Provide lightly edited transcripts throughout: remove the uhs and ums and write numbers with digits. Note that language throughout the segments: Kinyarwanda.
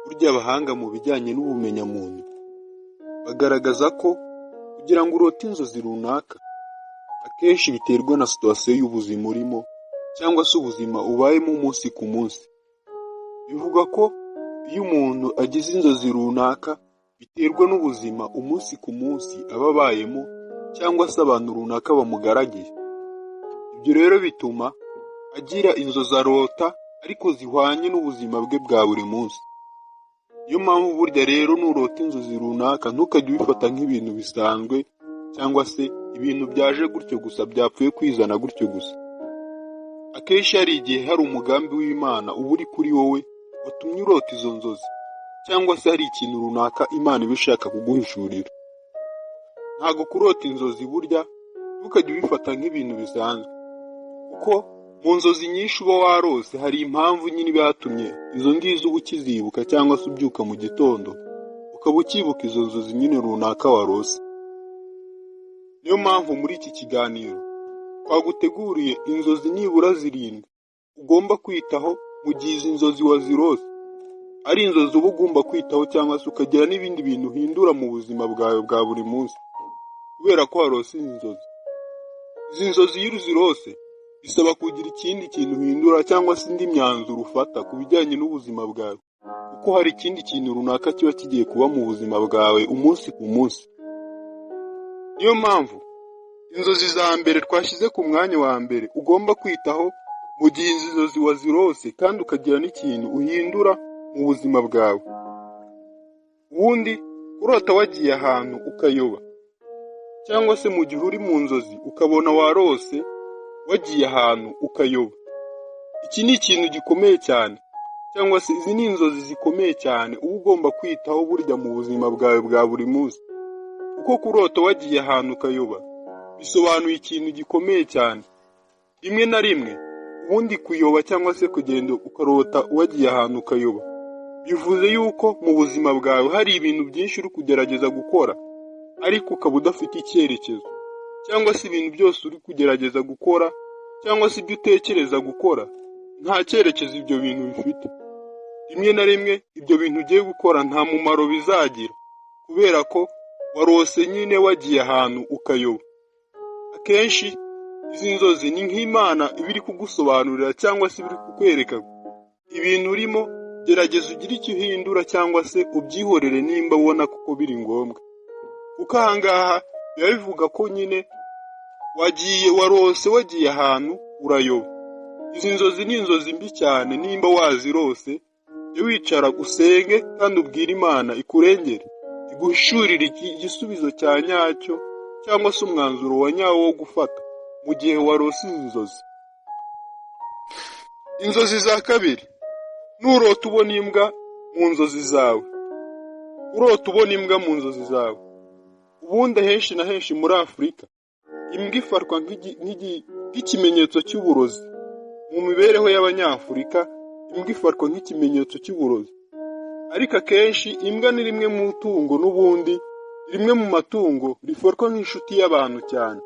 Burya abahanga mu bijyanye n'ubumenyamuntu bagaragaza ko kugira ngo urote inzozi runaka akenshi biterwa na situasiyo y'ubuzima urimo cyangwa se ubuzima ubayemo umunsi ku munsi. Bivuga ko iyo umuntu agize inzozi runaka biterwa n'ubuzima umunsi ku munsi aba abayemo cyangwa se abantu runaka bamugaragiye. Ibyo rero bituma agira inzozi arota ariko zihwanye n'ubuzima bwe bwa buri munsi. Niyo mpamvu burya rero nurota inzozi runaka ntukajye ubifata nk'ibintu bisanzwe cyangwa se ibintu byaje gutyo gusa, byapfuye kwizana gutyo gusa. Akenshi hari igihe hari umugambi w'Imana uba uri kuri wowe watumye urota izo nzozi, cyangwa se hari ikintu runaka Imana iba ishaka kuguhishurira. Ntabwo kurota inzozi burya ntukajye ubifata nk'ibintu bisanzwe, kuko mu nzozi nyinshi uba warose hari impamvu nyine iba yatumye izo ngizo uba ukizibuka, cyangwa se ubyuka mu gitondo ukaba ukibuka izo nzozi nyine runaka warose. Niyo mpamvu muri iki kiganiro twaguteguriye inzozi nibura 7 ugomba kwitaho mu gihe izi nzozi wazirose. Ari inzozi uba ugomba kwitaho, cyangwa se ukagira n'ibindi bintu uhindura mu buzima bwawe bwa buri munsi kubera ko warose izi nzozi. Izi nzozi iyo uzirose bisaba kugira ikindi kintu uhindura cyangwa se indi myanzuro ufata ku bijyanye n'ubuzima bwawe, kuko hari ikindi kintu runaka kiba kigiye kuba mu buzima bwawe umunsi ku munsi. Niyo mpamvu inzozi za mbere twashyize ku mwanya wa mbere ugomba kwitaho mu gihe izi nzozi wazirose, kandi ukagira n'ikintu uhindura mu buzima bwawe. Ubundi kurota wagiye ahantu ukayoba, cyangwa se mu gihe uri mu nzozi ukabona warose wagiye ahantu ukayoba, iki ni ikintu gikomeye cyane, cyangwa se izi ni inzozi zikomeye cyane uba ugomba kwitaho burya mu buzima bwawe bwa buri munsi. Kuko kurota wagiye ahantu ukayoba bisobanuye ikintu gikomeye cyane. Rimwe na rimwe ubundi kuyoba cyangwa se kugenda ukarota wagiye ahantu ukayoba bivuze yuko mu buzima bwawe hari ibintu byinshi uri kugerageza gukora ariko ukaba udafite icyerekezo, cyangwa se ibintu byose uri kugerageza gukora cyangwa se ibyo utekereza gukora nta cyerekezo ibyo bintu bifite. Rimwe na rimwe ibyo bintu ugiye gukora nta mumaro bizagira kubera ko warose nyine wagiye ahantu ukayoba. Akenshi izi nzozi ni nk'Imana iba iri kugusobanurira cyangwa se iri kukwereka ibintu urimo, gerageza ugire icyo uhindura cyangwa se ubyihorere nimba ubona kuko biri ngombwa. Kuko ahangaha biba bivuga ko nyine warose wagiye ahantu urayoba. Izi nzozi ni inzozi mbi cyane. Nimba wazirose jya wicara usenge kandi ubwire Imana ikurengere, iguhishurire igisubizo cya nyacyo cyangwa se umwanzuro wa nyawo wo gufata mu gihe warose izi nzozi. Inzozi za kabiri, nurota ubona imbwa mu nzozi zawe. Urota ubona imbwa mu nzozi zawe. Ubundi henshi na henshi muri Afurika imbwa ifatwa nk'ikimenyetso cy'uburozi. Mu mibereho y'Abanyafurika imbwa ifatwa nk'ikimenyetso cy'uburozi, ariko akenshi imbwa ni rimwe mu tungo n'ubundi rimwe mu matungo rifatwa nk'inshuti y'abantu cyane.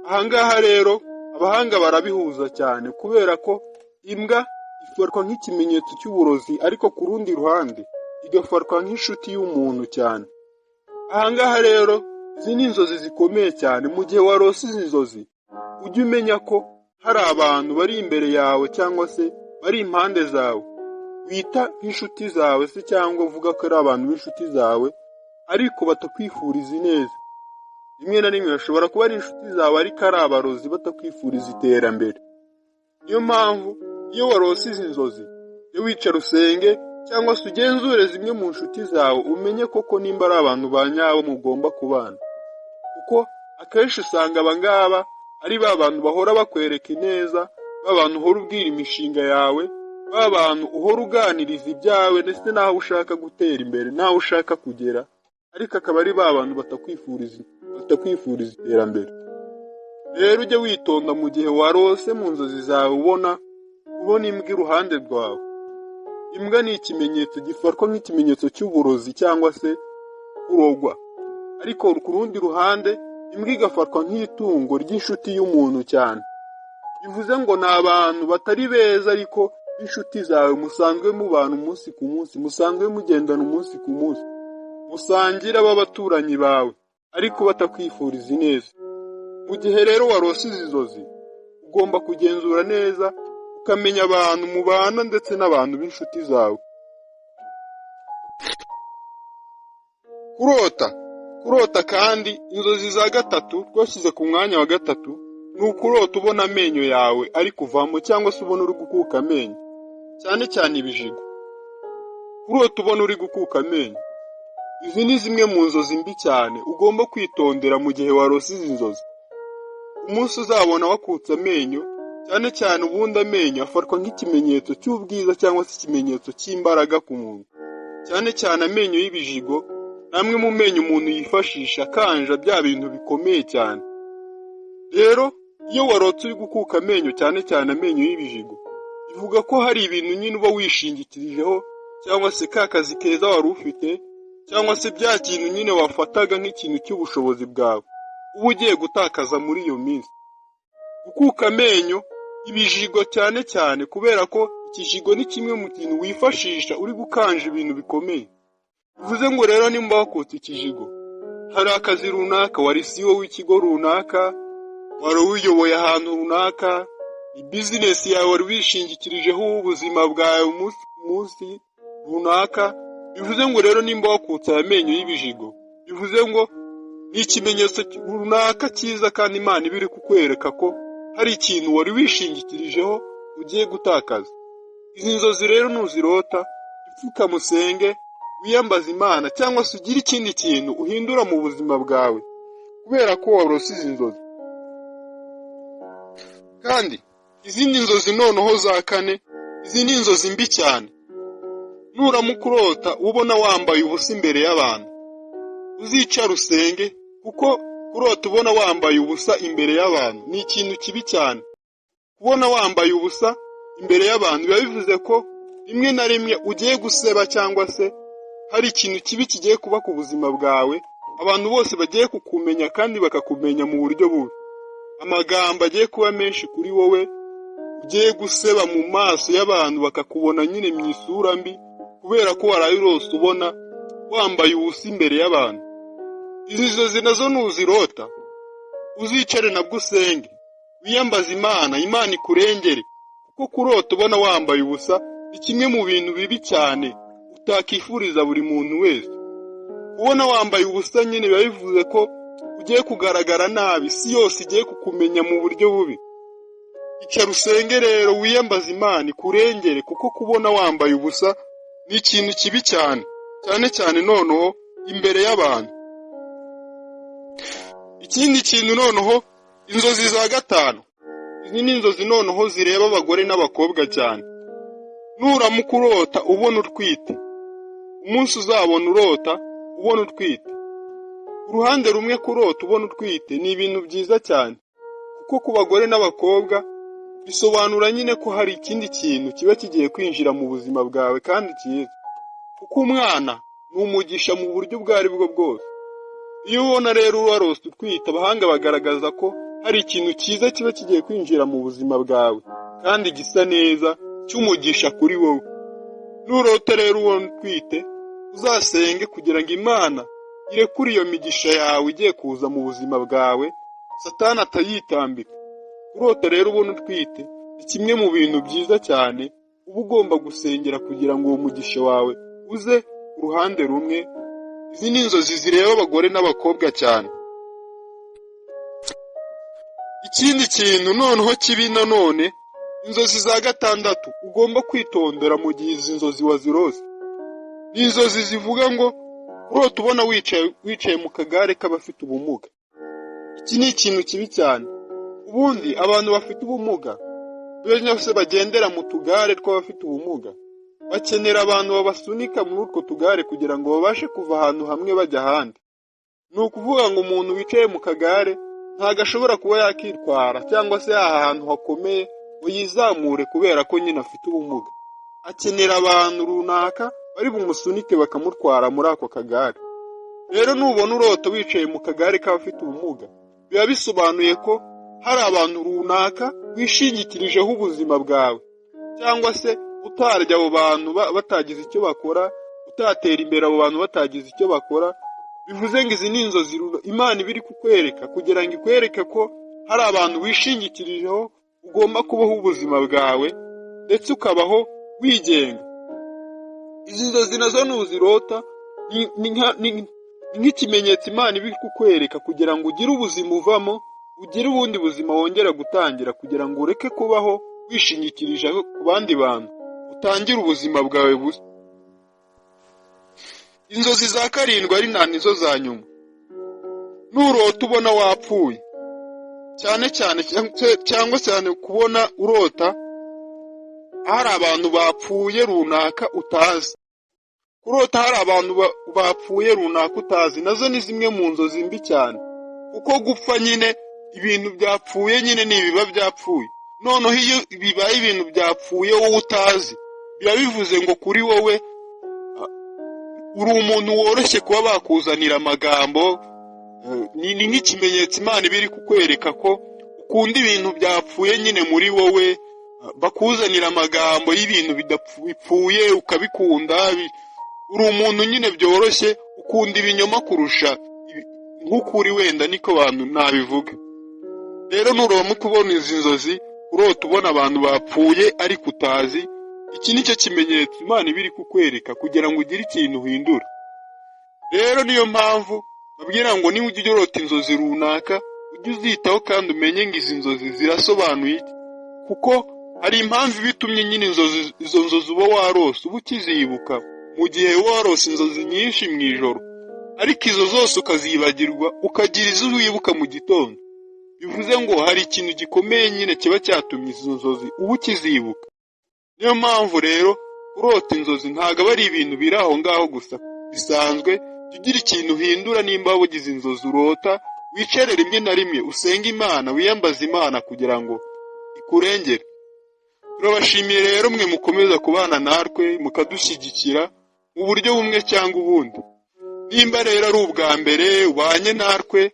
Ahangaha rero abahanga barabihuza cyane kubera ko imbwa ifatwa nk'ikimenyetso cy'uburozi ariko ku rundi ruhande igafatwa nk'inshuti y'umuntu cyane. Ahangaha rero izi ni inzozi zikomeye cyane. Mu gihe warose izi nzozi ujye umenya ko hari abantu bari imbere yawe cyangwa se bari impande zawe wita nk'inshuti zawe se, cyangwa uvuga ko ari abantu b'inshuti zawe ariko batakwifuriza ineza. Rimwe na rimwe bashobora kuba ari inshuti zawe ariko ari abarozi batakwifuriza iterambere. Niyo mpamvu iyo warose izi nzozi jya wicara usenge cyangwa se ugenzure zimwe mu nshuti zawe umenye koko nimba ari abantu ba nyabo mugomba kubana. Kuko akenshi usanga abangaba ari ba bantu bahora bakwereka ineza, ba bantu uhora ubwira imishinga yawe, ba bantu uhora uganiriza ibyawe ndetse n'aho ushaka gutera imbere, n'aho ushaka kugera, ariko akaba ari ba bantu batakwifuriza iterambere. Rero ujye witonda mu gihe warose mu nzozi zawe ubona imbwa iruhande rwawe. Imbwa ni ikimenyetso gifatwa nk'ikimenyetso cy'uburozi cyangwa se kurogwa, ariko ku rundi ruhande imbwa igafatwa nk'itungo ry'inshuti y'umuntu cyane. Bivuze ngo ni abantu batari beza ariko b'inshuti zawe musanzwe mubana umunsi ku munsi, musanzwe mugendana umunsi ku munsi, musangira b'abaturanyi bawe ariko batakwifuriza ineza. Mu gihe rero warose izi nzozi, ugomba kugenzura neza ukamenya abantu mubana ndetse n'abantu b'inshuti zawe. Kurota kandi inzozi za gatatu twashyize ku mwanya wa gatatu, ni ukurota ubona amenyo yawe ari kuvamo cyangwa se ubona uri gukuka amenyo, cyane cyane ibijigo. Kurota ubona uri gukuka amenyo, izi ni zimwe mu nzozi mbi cyane ugomba kwitondera mu gihe warose izi nzozi. Umunsi uzabona wakutse amenyo, cyane cyane ubundi amenyo afatwa nk'ikimenyetso cy'ubwiza cyangwa se ikimenyetso cy'imbaraga ku muntu, cyane cyane amenyo y'ibijigo, namwe mu menyo umuntu yifashisha akanja bya bintu bikomeye cyane. Rero iyo warotse uri gukuka amenyo, cyane cyane amenyo y'ibijigo, bivuga ko hari ibintu nyine uba wishingikirijeho, cyangwa se ka kazi keza wari ufite, cyangwa se bya kintu nyine wafataga nk'ikintu cy'ubushobozi bwawe uba ugiye gutakaza muri iyo minsi. Gukuka amenyo, ibijigo cyane cyane, kubera ko ikijigo ni kimwe mu kintu wifashisha uri gukanja ibintu bikomeye. Bivuze ngo rero nimba wakutse ikijigo, hari akazi runaka wari CEO w'ikigo runaka, wari uyoboye ahantu runaka, business yawe wari wishingikirijeho ubuzima bwawe umunsi ku munsi runaka. Bivuze ngo rero nimba wakutse amenyo y'ibijigo, bivuze ngo ni ikimenyetso runaka cyiza kandi Imana ibiri kukwereka ko hari ikintu wari wishingikirijeho ugiye gutakaza. Izi nzozi rero nuzirota, ipfuka musenge, wiyambaza Imana, cyangwa se ugire ikindi kintu uhindura mu buzima bwawe kubera ko warose izi nzozi. Kandi izindi nzozi noneho za kane, izi ni inzozi mbi cyane. Nuramuka urota ubona wambaye ubusa imbere y'abantu, uzicara usenge, kuko kurota ubona wambaye ubusa imbere y'abantu ni ikintu kibi cyane. Kubona wambaye ubusa imbere y'abantu biba bivuze ko rimwe na rimwe ugiye guseba, cyangwa se hari ikintu kibi kigiye kuba ku buzima bwawe. Abantu bose bagiye kukumenya kandi bakakumenya mu buryo bubi. Amagambo agiye kuba menshi kuri wowe, ugiye guseba mu maso y'abantu, bakakubona nyine mu isura mbi kubera ko waraye urose ubona wambaye ubusa imbere y'abantu. Izi nzozi nazo nuzirota, uzicare nabwo usenge, wiyambaza Imana, Imana ikurengere, kuko kurota ubona wambaye ubusa ni kimwe mu bintu bibi cyane utakifuriza buri muntu wese. Ubona wambaye ubusa nyine biba bivuze ko ugiye kugaragara nabi, isi yose igiye kukumenya mu buryo bubi. Icara usenge rero, wiyambaza Imana ikurengere, kuko kubona wambaye ubusa ni ikintu kibi cyane, cyane cyane noneho imbere y'abantu. Ikindi kintu noneho, inzozi za gatanu, izi ni inzozi noneho zireba abagore n'abakobwa cyane. Nuramuka urota ubona utwite, umunsi uzabona urota ubona utwite. Uruhande rumwe kurota ubona utwite ni ibintu byiza cyane, kuko ku bagore n'abakobwa bisobanura nyine ko hari ikindi kintu kiba kigiye kwinjira mu buzima bwawe kandi cyiza. Kuko umwana ni umugisha mu buryo ubwo ari bwo bwose. Iyo ubona rero warose utwite, abahanga bagaragaza ko hari ikintu cyiza kiba kigiye kwinjira mu buzima bwawe kandi gisa neza, cy'umugisha kuri wowe. Nurota rero ubona utwite, uzasenge kugira ngo Imana irekure iyo migisha yawe igiye kuza mu buzima bwawe, Satani atayitambika. Kurota rero ubona utwite ni kimwe mu bintu byiza cyane uba ugomba gusengera kugira ngo uwo mugisha wawe uze ku ruhande rumwe. Izi ni inzozi zireba abagore n'abakobwa cyane. Ikindi kintu noneho kibi nanone, inzozi za gatandatu ugomba kwitondera mu gihe izi nzozi wazirose. Ni inzozi zivuga ngo urota ubona wicaye mu kagare k'abafite ubumuga. Iki ni ikintu kibi cyane. Ubundi abantu bafite ubumuga, bose bagendera mu tugare tw'abafite ubumuga, bakenera abantu babasunika muri utwo tugare kugira ngo babashe kuva ahantu hamwe bajya ahandi. Ni ukuvuga ngo umuntu wicaye mu kagare ntago ashobora kuba yakitwara, cyangwa se ahantu hakomeye ngo yizamure kubera ko nyine afite ubumuga. Akenera abantu runaka bari bumusunike bakamutwara muri ako kagare. Rero nubona urota wicaye mu kagare k'abafite ubumuga, biba bisobanuye ko hari abantu runaka wishingikirijeho ubuzima bwawe, cyangwa se utarya abo bantu batagize icyo bakora, utatera imbere abo bantu batagize icyo bakora. Bivuze ngo izi ni inzozi Imana iba iri kukwereka kugira ngo ikwereke ko hari abantu wishingikirijeho, ugomba kubaho ubuzima bwawe ndetse ukabaho wigenga. Izi nzozi nazo nuzirota ni nk'ikimenyetso Imana iba iri kukwereka kugira ngo ugire ubuzima uvamo, ugire ubundi buzima wongera gutangira, kugira ngo ureke kubaho wishingikirije ku bandi bantu, utangire ubuzima bwawe bushya. Inzozi za karindwi ari nizo za nyuma. Nurota ubona wapfuye, cyangwa cyane kubona urota hari abantu bapfuye runaka utazi. Kurota hari abantu bapfuye runaka utazi, nazo ni zimwe mu nzozi mbi cyane, kuko gupfa nyine, ibintu byapfuye nyine ni ibiba byapfuye. Noneho iyo bibaye ibintu byapfuye wowe utazi, biba bivuze ngo kuri wowe uri umuntu woroshye kuba bakuzanira amagambo. Ni nk'ikimenyetso Imana iba iri kukwereka ko ukunda ibintu byapfuye nyine muri wowe, bakuzanira amagambo y'ibintu bipfuye ukabikunda. Uri umuntu nyine byoroshye, ukunda ibinyoma kurusha nk'ukuri, wenda niko abantu nabivuga. Rero nuroma kubona izi nzozi, urota ubona abantu bapfuye ariko utazi, iki nicyo kimenyetso Imana iba iri kukwereka kugira ngo ugire ikintu uhindura. Rero niyo mpamvu babwira ngo niba ujya urota inzozi runaka, ujye uzitaho kandi umenye ngo izi nzozi zirasobanuye iki, kuko hari impamvu ibitumye nyine izo nzozi uba warose uba ukizibuka mu gihe warose inzozi nyinshi mu ijoro, ariko izo zose ukazibagirwa, ukagira izo wibuka mu gitondo. Bivuze ngo hari ikintu gikomeye nyine kiba cyatumye izo nzozi uba ukizibuka. Niyo mpamvu rero urota inzozi ntabwo aba ari ibintu biri aho ngaho gusa bisanzwe. Jya ugira ikintu uhindura. Nimba wabugize inzozi urota, wicare rimwe na rimwe usenge Imana, wiyambaze Imana kugira ngo ikurengere. Turabashimiye rero mwe mukomeza kubana natwe mukadushyigikira mu buryo bumwe cyangwa ubundi. Nimba rero ari ubwa mbere ubanye natwe,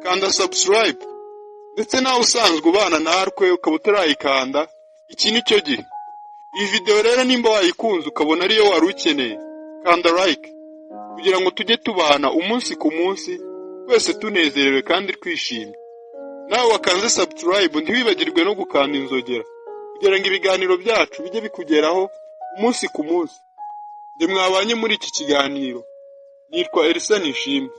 kanda subscribe, ndetse nawe usanzwe ubana natwe ukaba utarayikanda, iki ni cyo gihe. Iyi video rero nimba wayikunze ukabona ariyo wari ukeneye, kanda like kugira ngo tujye tubana umunsi ku munsi, twese tunezerewe kandi twishimye. Nawe wakanze subscribe, ntiwibagirwe no gukanda inzogera kugira ngo ibiganiro byacu bijye bikugeraho umunsi ku munsi. Nde mwabanye muri iki kiganiro, nitwa Elsa Nishimwe.